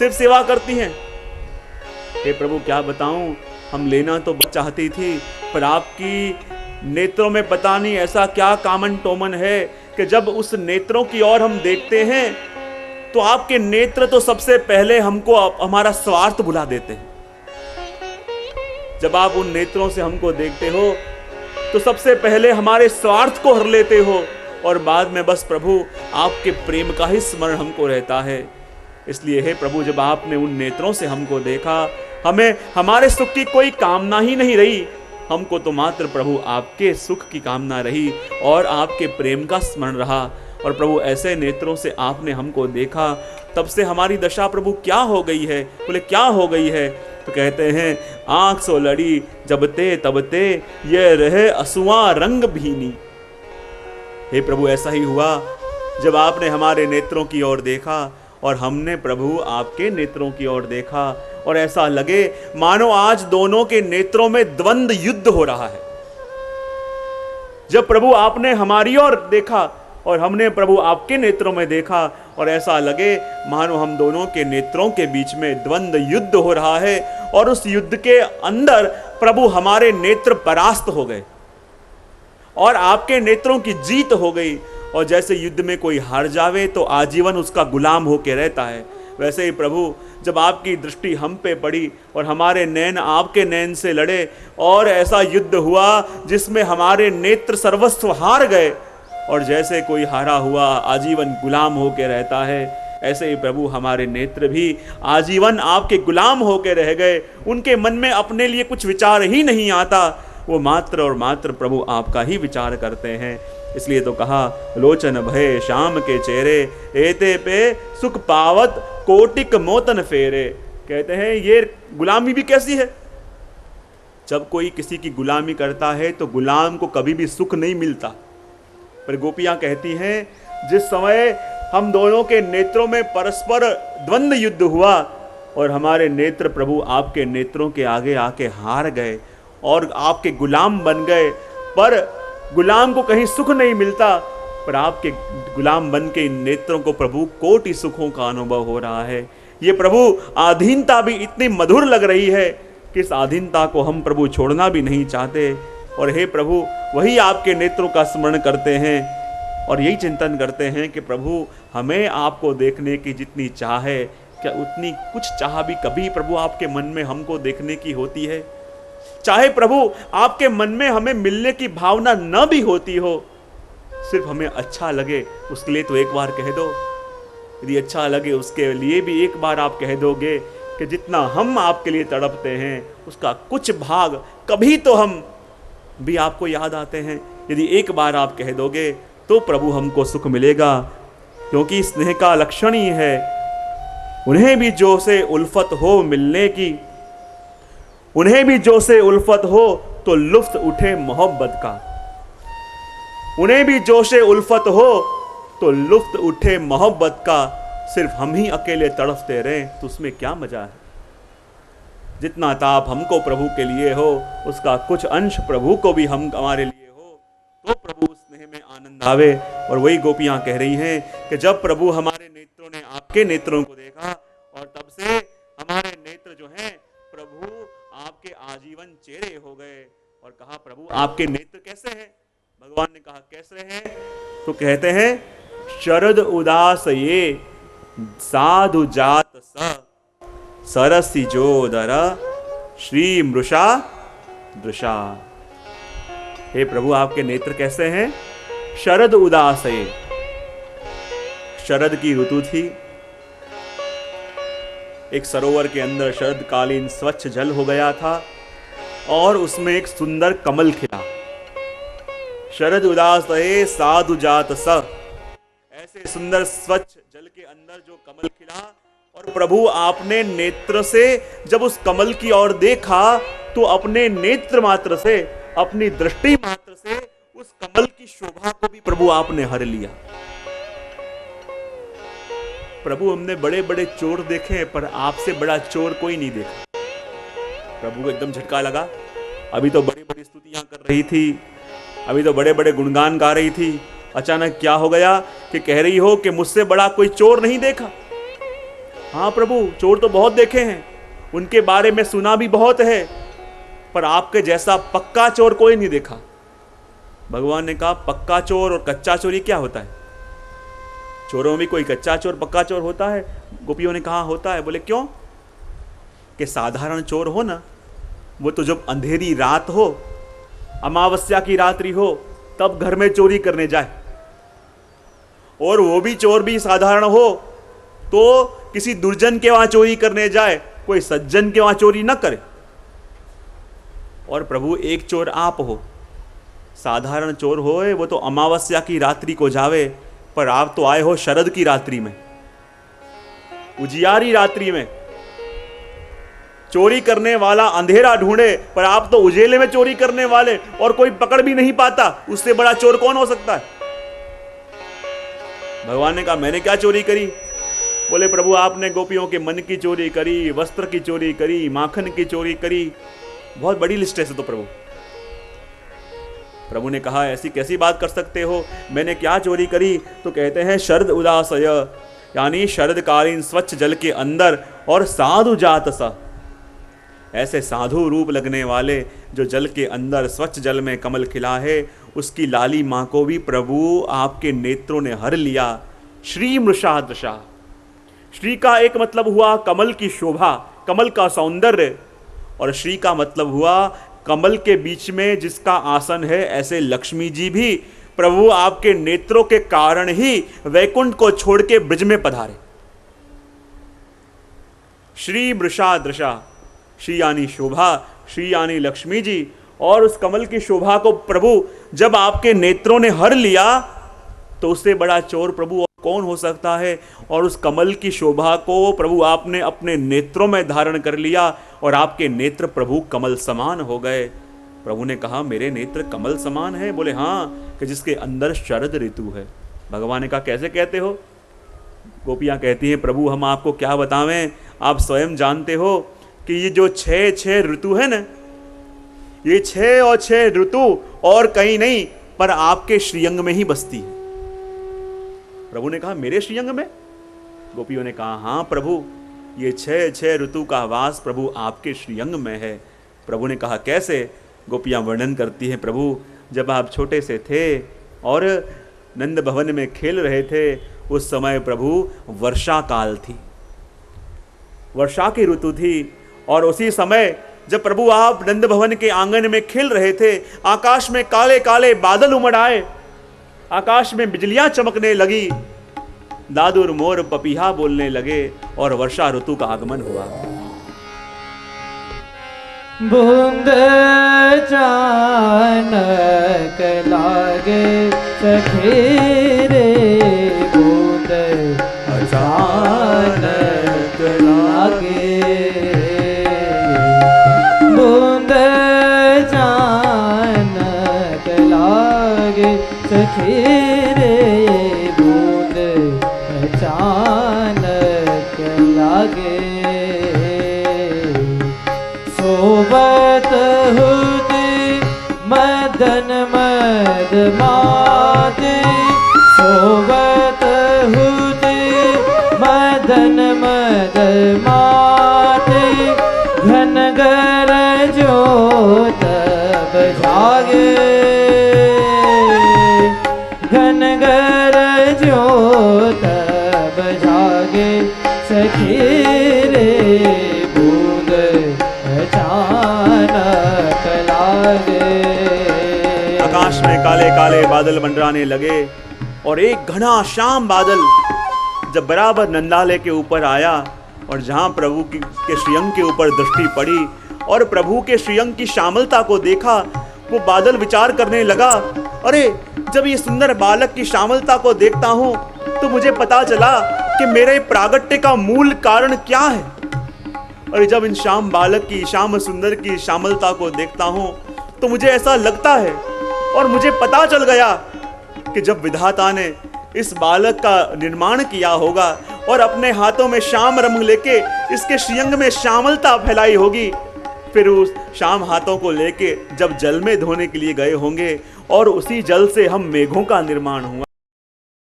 सिर्फ सेवा करती हैं। हे प्रभु क्या बताऊं, हम लेना तो चाहती थी, पर आपकी नेत्रों में पता नहीं ऐसा क्या कामन टोमन है कि जब उस नेत्रों की ओर हम देखते हैं तो आपके नेत्र तो सबसे पहले हमको हमारा स्वार्थ भुला देते हैं। जब आप उन नेत्रों से हमको देखते हो तो सबसे पहले हमारे स्वार्थ को हर लेते हो और बाद में बस प्रभु आपके प्रेम का ही स्मरण हमको रहता है। इसलिए हे प्रभु, जब आपने उन नेत्रों से हमको देखा, हमें हमारे सुख की कोई कामना ही नहीं रही, हमको तो मात्र प्रभु आपके सुख की कामना रही और आपके प्रेम का स्मरण रहा। और प्रभु ऐसे नेत्रों से आपने हमको देखा, तब से हमारी दशा प्रभु क्या हो गई है। बोले क्या हो गई है? तो कहते हैं आंख सो लड़ी जबते तबते ये रहे असुआ रंग भीनी। हे प्रभु ऐसा ही हुआ जब आपने हमारे नेत्रों की ओर देखा और हमने प्रभु आपके नेत्रों की ओर देखा और ऐसा लगे मानो आज दोनों के नेत्रों में द्वंद्व युद्ध हो रहा है। जब प्रभु आपने हमारी ओर देखा और हमने प्रभु आपके नेत्रों में देखा और ऐसा लगे मानो हम दोनों के नेत्रों के बीच में द्वंद्व युद्ध हो रहा है और उस युद्ध के अंदर प्रभु हमारे नेत्र परास्त हो गए और आपके नेत्रों की जीत हो गई। और जैसे युद्ध में कोई हार जावे तो आजीवन उसका गुलाम होके रहता है, वैसे ही प्रभु जब आपकी दृष्टि हम पे पड़ी और हमारे नैन आपके नैन से लड़े और ऐसा युद्ध हुआ जिसमें हमारे नेत्र सर्वस्व हार गए और जैसे कोई हारा हुआ आजीवन गुलाम होके रहता है, ऐसे ही प्रभु हमारे नेत्र भी आजीवन आपके गुलाम होके रह गए। उनके मन में अपने लिए कुछ विचार ही नहीं आता, वो मात्र और मात्र प्रभु आपका ही विचार करते हैं। इसलिए तो कहा लोचन भय शाम के चेहरे एते पे सुख पावत कोटिक मोतन फेरे। कहते हैं ये गुलामी भी कैसी है, जब कोई किसी की गुलामी करता है तो गुलाम को कभी भी सुख नहीं मिलता। पर गोपियां कहती हैं जिस समय हम दोनों के नेत्रों में परस्पर द्वंद्व युद्ध हुआ और हमारे नेत्र प्रभु आपके नेत्रों के आगे आके हार गए और आपके गुलाम बन गए, पर गुलाम को कहीं सुख नहीं मिलता, पर आपके गुलाम बन के इन नेत्रों को प्रभु कोटि सुखों का अनुभव हो रहा है। ये प्रभु आधीनता भी इतनी मधुर लग रही है कि इस आधीनता को हम प्रभु छोड़ना भी नहीं चाहते। और हे प्रभु वही आपके नेत्रों का स्मरण करते हैं और यही चिंतन करते हैं कि प्रभु हमें आपको देखने की जितनी चाह है, क्या उतनी कुछ चाह भी कभी प्रभु आपके मन में हमको देखने की होती है? चाहे प्रभु आपके मन में हमें मिलने की भावना न भी होती हो, सिर्फ हमें अच्छा लगे उसके लिए तो एक बार कह दो। यदि अच्छा लगे उसके लिए भी एक बार आप कह दोगे कि जितना हम आपके लिए तड़पते हैं उसका कुछ भाग कभी तो हम भी आपको याद आते हैं। यदि एक बार आप कह दोगे तो प्रभु हमको सुख मिलेगा, क्योंकि स्नेह का लक्षण ही है उन्हें भी जो से उल्फत हो मिलने की, उन्हें भी जो से उल्फत हो तो लुफ्त उठे मोहब्बत का। उन्हें भी जो से उल्फत हो तो लुफ्त उठे मोहब्बत का। सिर्फ हम ही अकेले तड़पते रहें तो उसमें क्या मजा है? जितना ताप हमको प्रभु के लिए हो उसका कुछ अंश प्रभु को भी हम हमारे लिए हो तो प्रभु स्नेह में आनंद आवे। और वही गोपियां कह रही हैं कि जब प्रभु हमारे नेत्रों ने आपके नेत्रों को देखा और तब से हमारे नेत्र जो हैं प्रभु आपके आजीवन चेहरे हो गए। और कहा प्रभु आपके नेत्र कैसे हैं? भगवान ने कहा कैसे हैं? तो कहते हैं शरद उदास ये साधु जात स सरसी जोदर श्री मृषा दृशा। हे प्रभु आपके नेत्र कैसे हैं? शरद उदास ये, शरद की ऋतु थी, एक सरोवर के अंदर शरदकालीन स्वच्छ जल हो गया था और उसमें एक सुंदर कमल खिला। शरद उदास रहे साधु जात स, ऐसे सुंदर स्वच्छ जल के अंदर जो कमल खिला और प्रभु आपने नेत्र से जब उस कमल की ओर देखा तो अपने नेत्र मात्र से, अपनी दृष्टि मात्र से उस कमल की शोभा को भी प्रभु आपने हर लिया। प्रभु हमने बड़े बड़े चोर देखे पर आपसे बड़ा चोर कोई नहीं देखा। प्रभु को एकदम झटका लगा। अभी तो बड़ी बड़ी स्तुतियां कर रही थी, अभी तो बड़े बड़े गुणगान गा रही थी, अचानक क्या हो गया कि कह रही हो कि मुझसे बड़ा कोई चोर नहीं देखा। हाँ प्रभु, चोर तो बहुत देखे हैं, उनके बारे में सुना भी बहुत है, पर आपके जैसा पक्का चोर कोई नहीं देखा। भगवान ने कहा पक्का चोर और कच्चा चोर ये क्या होता है? चोरों में कोई कच्चा चोर पक्का चोर होता है? गोपियों ने कहा होता है। बोले क्यों? कि साधारण चोर हो ना, वो तो जब अंधेरी रात हो, अमावस्या की रात्रि हो, तब घर में चोरी करने जाए, और वो भी चोर भी साधारण हो तो किसी दुर्जन के वहां चोरी करने जाए, कोई सज्जन के वहां चोरी न करे। और प्रभु एक चोर आप हो, साधारण चोर होए वो तो अमावस्या की रात्रि को जावे, पर आप तो आए हो शरद की रात्रि में, उजियारी रात्रि में। चोरी करने वाला अंधेरा ढूंढे, पर आप तो उजेले में चोरी करने वाले, और कोई पकड़ भी नहीं पाता। उससे बड़ा चोर कौन हो सकता है? भगवान ने कहा मैंने क्या चोरी करी? बोले प्रभु आपने गोपियों के मन की चोरी करी, वस्त्र की चोरी करी, माखन की चोरी करी, बहुत बड़ी लिस्ट है तो प्रभु। प्रभु ने कहा ऐसी कैसी बात कर सकते हो, मैंने क्या चोरी करी? तो कहते हैं शरद उदासय, यानी शरदकालीन स्वच्छ जल के अंदर, और साधु जात सा, ऐसे साधु रूप लगने वाले जो जल के अंदर स्वच्छ जल में कमल खिला है, उसकी लाली माँ को भी प्रभु आपके नेत्रों ने हर लिया। श्री मृषादृशा, श्री का एक मतलब हुआ कमल की शोभा, कमल का सौंदर्य, और श्री का मतलब हुआ कमल के बीच में जिसका आसन है। ऐसे लक्ष्मी जी भी प्रभु आपके नेत्रों के कारण ही वैकुंठ को छोड़ के ब्रज में पधारे। श्री वृषादृशा, श्री यानी शोभा, श्री यानी लक्ष्मी जी, और उस कमल की शोभा को प्रभु जब आपके नेत्रों ने हर लिया, तो उससे बड़ा चोर प्रभु कौन हो सकता है? और उस कमल की शोभा को प्रभु आपने अपने नेत्रों में धारण कर लिया, और आपके नेत्र प्रभु कमल समान हो गए। प्रभु ने कहा मेरे नेत्र कमल समान है? बोले हाँ, कि जिसके अंदर शरद ऋतु है। भगवान ने कहा कैसे कहते हो? गोपियाँ कहती हैं प्रभु हम आपको क्या बतावें, आप स्वयं जानते हो कि ये जो 6 ऋतु है ना, ये 6 और 6 ऋतु और कहीं नहीं, पर आपके श्रीअंग में ही बसती है। प्रभु ने कहा मेरे श्रीअंग में? गोपियों ने कहा हाँ प्रभु, ये 6 ऋतु का वास प्रभु आपके श्रीअंग में है। प्रभु ने कहा कैसे? गोपियाँ वर्णन करती हैं प्रभु जब आप छोटे से थे और नंद भवन में खेल रहे थे, उस समय प्रभु वर्षा काल थी, वर्षा की ऋतु थी, और उसी समय जब प्रभु आप नंद भवन के आंगन में खेल रहे थे, आकाश में काले काले बादल उमड़ आए, आकाश में बिजलियां चमकने लगी, दादुर मोर पपीहा बोलने लगे, और वर्षा ऋतु का आगमन हुआ। बूंद चानक लागे सखी रे, बूंद अचानक लागे, बूंद चानक लागे सखी रे, बूंद अचानक लागे, सोबत हुते मदन मद माते, सोबत हुते मदन मद माते, घन घर जो तब जागे, घन घर जो तब जागे सखी रे, बूंद अचानक लागे। आकाश में काले काले बादल मंडराने लगे, और एक घना श्याम बादल जब बराबर नंदालय के ऊपर आया, और जहां प्रभु के श्रीअंग के ऊपर दृष्टि पड़ी और प्रभु के श्रीअंग की श्यामलता को देखा, वो बादल विचार करने लगा, अरे जब ये सुंदर बालक की श्यामलता को देखता हूं तो मुझे पता चला कि मेरे प्रागट्य का मूल कारण क्या है। और जब इन श्याम बालक की, श्याम सुंदर की श्यामलता को देखता हूं तो मुझे ऐसा लगता है, और मुझे पता चल गया कि जब विधाता ने इस बालक का निर्माण किया होगा और अपने हाथों में श्याम रंग लेके इसके श्रीअंग में श्यामलता फैलाई होगी, फिर उस श्याम हाथों को लेके जब जल में धोने के लिए गए होंगे, और उसी जल से हम मेघों का निर्माण हुआ।